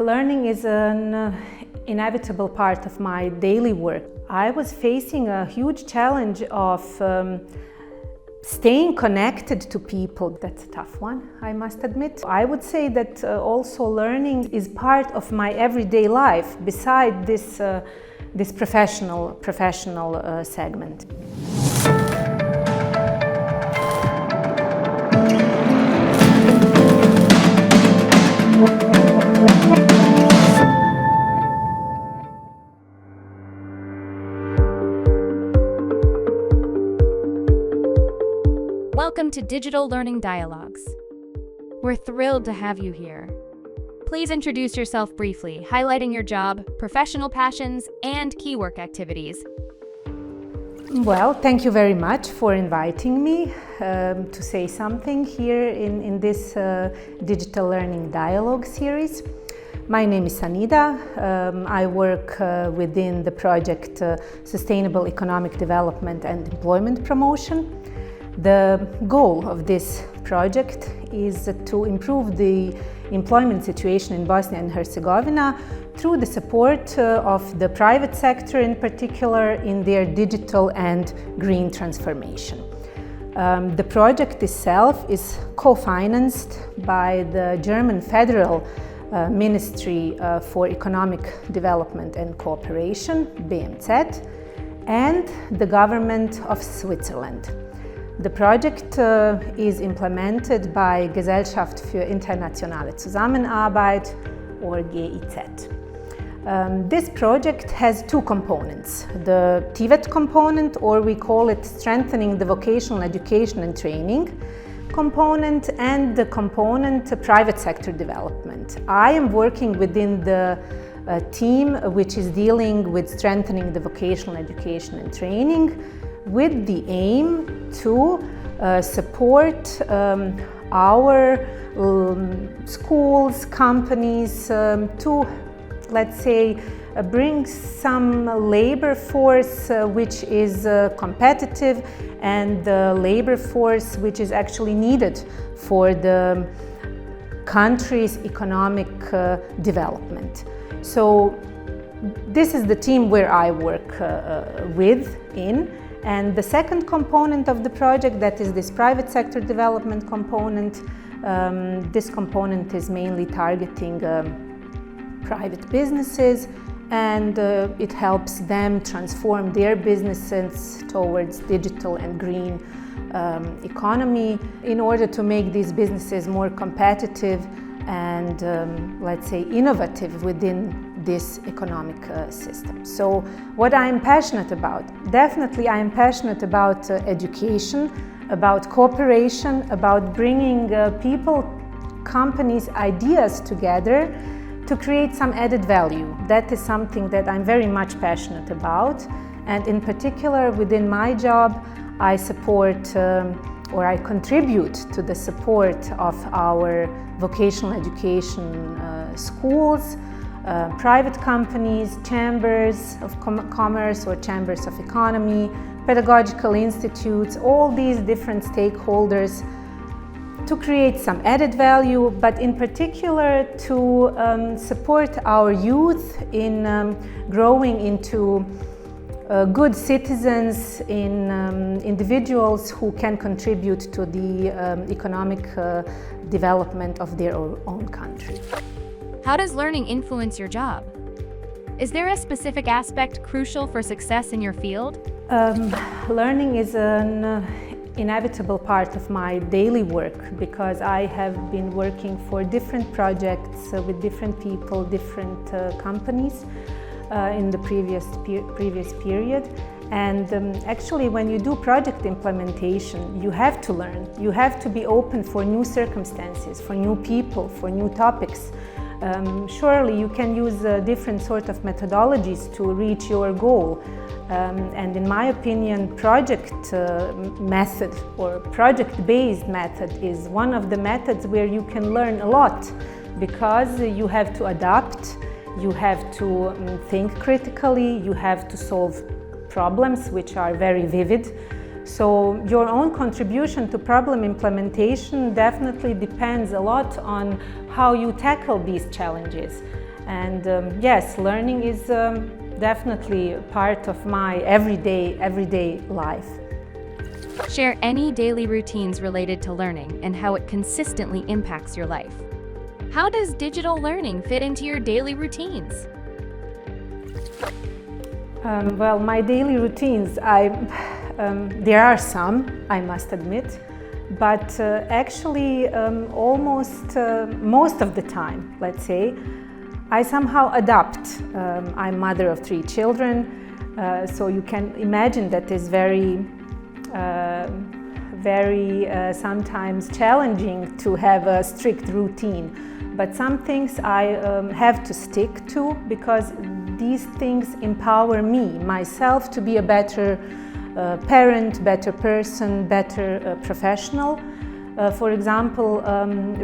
Learning is an inevitable part of my daily work. I was facing a huge challenge of staying connected to people. That's a tough one, I must admit. I would say that also learning is part of my everyday life beside this professional segment. Welcome to Digital Learning Dialogues. We're thrilled to have you here. Please introduce yourself briefly, highlighting your job, professional passions, and key work activities. Well, thank you very much for inviting me to say something here in this Digital Learning Dialogue series. My name is Sanida. I work within the project Sustainable Economic Development and Employment Promotion. The goal of this project is to improve the employment situation in Bosnia and Hercegovina through the support of the private sector, in particular in their digital and green transformation. The project itself is co-financed by the German Federal Ministry for Economic Development and Cooperation, BMZ, and the government of Switzerland. The project is implemented by Gesellschaft für internationale Zusammenarbeit, or GIZ. This project has two components: the TVET component, or we call it Strengthening the Vocational Education and Training component, and the component Private Sector Development. I am working within the team which is dealing with strengthening the vocational education and training, with the aim to support our schools, companies to, let's say, bring some labor force which is competitive and the labor force which is actually needed for the country's economic development. So this is the team where I work in. And the second component of the project, that is this private sector development component, this component is mainly targeting private businesses, and it helps them transform their businesses towards digital and green economy in order to make these businesses more competitive and, let's say, innovative within this economic system. So what I am passionate about, definitely I am passionate about education, about cooperation, about bringing people, companies, ideas together to create some added value. That is something that I'm very much passionate about, and in particular within my job I support or I contribute to the support of our vocational education schools, private companies, chambers of commerce or chambers of economy, pedagogical institutes, all these different stakeholders to create some added value, but in particular to support our youth in growing into good citizens, in individuals who can contribute to the economic development of their own country. How does learning influence your job? Is there a specific aspect crucial for success in your field? Learning is an inevitable part of my daily work because I have been working for different projects with different people, different companies in the previous period. And actually, when you do project implementation, you have to learn. You have to be open for new circumstances, for new people, for new topics. Surely you can use different sort of methodologies to reach your goal. And in my opinion, project method or project-based method is one of the methods where you can learn a lot, because you have to adapt, you have to think critically, you have to solve problems which are very vivid. So your own contribution to problem implementation definitely depends a lot on how you tackle these challenges. And yes, learning is definitely part of my everyday life. Share any daily routines related to learning and how it consistently impacts your life. How does digital learning fit into your daily routines? Well, my daily routines, there are some, I must admit, but actually almost most of the time, let's say, I somehow adapt. I'm mother of 3 children, so you can imagine that is very sometimes challenging to have a strict routine. But some things I have to stick to because these things empower me, myself, to be a better parent, better person, better professional. For example,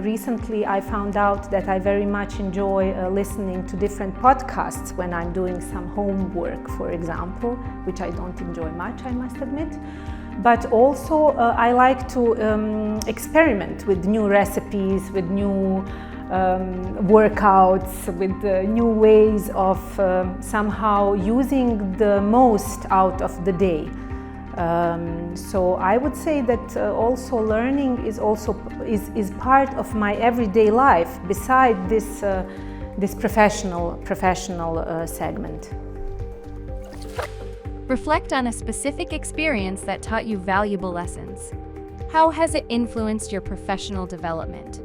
recently I found out that I very much enjoy listening to different podcasts when I'm doing some homework, for example, which I don't enjoy much, I must admit. But also I like to experiment with new recipes, with new workouts, with new ways of somehow using the most out of the day. So I would say that also learning is part of my everyday life beside this professional segment. Reflect on a specific experience that taught you valuable lessons. How has it influenced your professional development?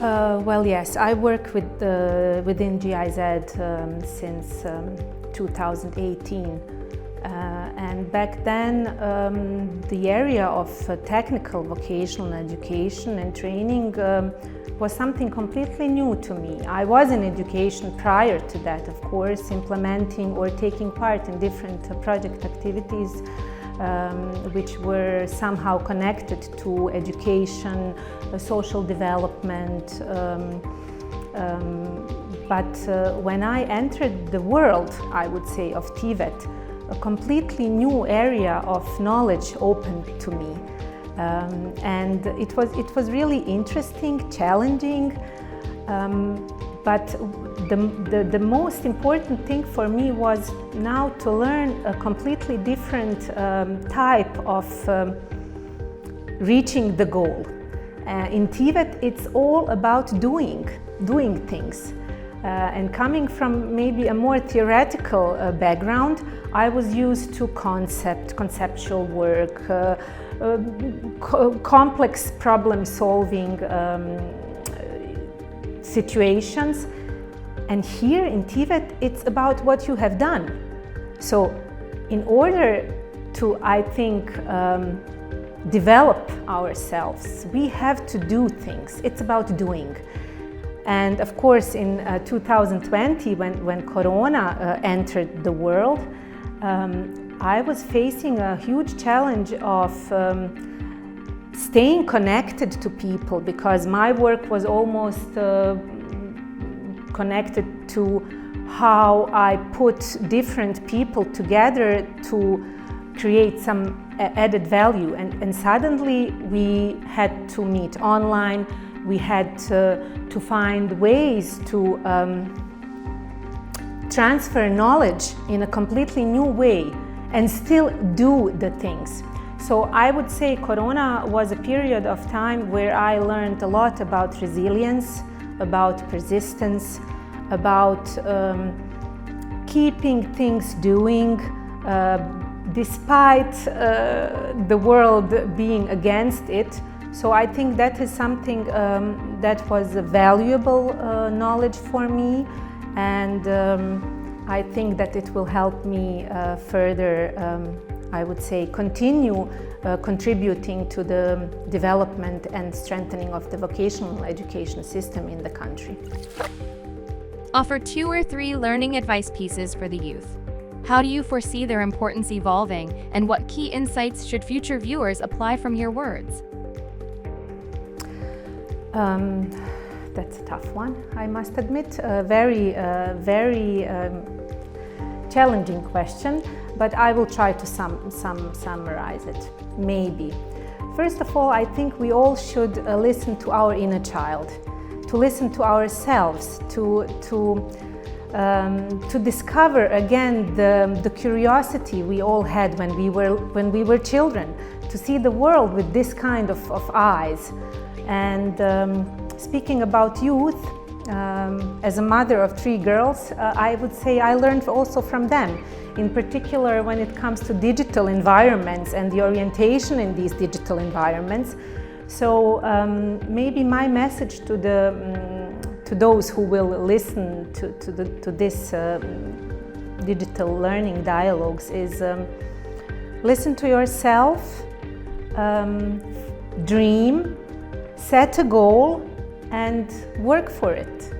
Well, yes, I work within GIZ since 2018. And back then, the area of technical vocational education and training was something completely new to me. I was in education prior to that, of course, implementing or taking part in different project activities which were somehow connected to education, social development. But when I entered the world, I would say, of TVET, a completely new area of knowledge opened to me. And it was really interesting, challenging, but the most important thing for me was now to learn a completely different type of reaching the goal. In TVET, it's all about doing things. And coming from maybe a more theoretical background, I was used to conceptual work, complex problem-solving situations. And here in TVET, it's about what you have done. So in order to, I think, develop ourselves, we have to do things. It's about doing. And of course, in 2020, when Corona entered the world, I was facing a huge challenge of staying connected to people, because my work was almost connected to how I put different people together to create some added value. And suddenly we had to meet online. We had to find ways to transfer knowledge in a completely new way and still do the things. So I would say Corona was a period of time where I learned a lot about resilience, about persistence, about keeping things doing despite the world being against it. So I think that is something that was a valuable knowledge for me, and I think that it will help me further, I would say, continue contributing to the development and strengthening of the vocational education system in the country. Offer 2 or 3 learning advice pieces for the youth. How do you foresee their importance evolving, and what key insights should future viewers apply from your words? That's a tough one, I must admit. A very challenging question, but I will try to summarize it, maybe. First of all, I think we all should listen to our inner child. listen to ourselves, to discover again the curiosity we all had when we were children, to see the world with this kind of eyes. And speaking about youth, as a mother of 3 girls, I would say I learned also from them, in particular when it comes to digital environments and the orientation in these digital environments. So maybe my message to those who will listen to this digital learning dialogues is listen to yourself, dream, set a goal and work for it.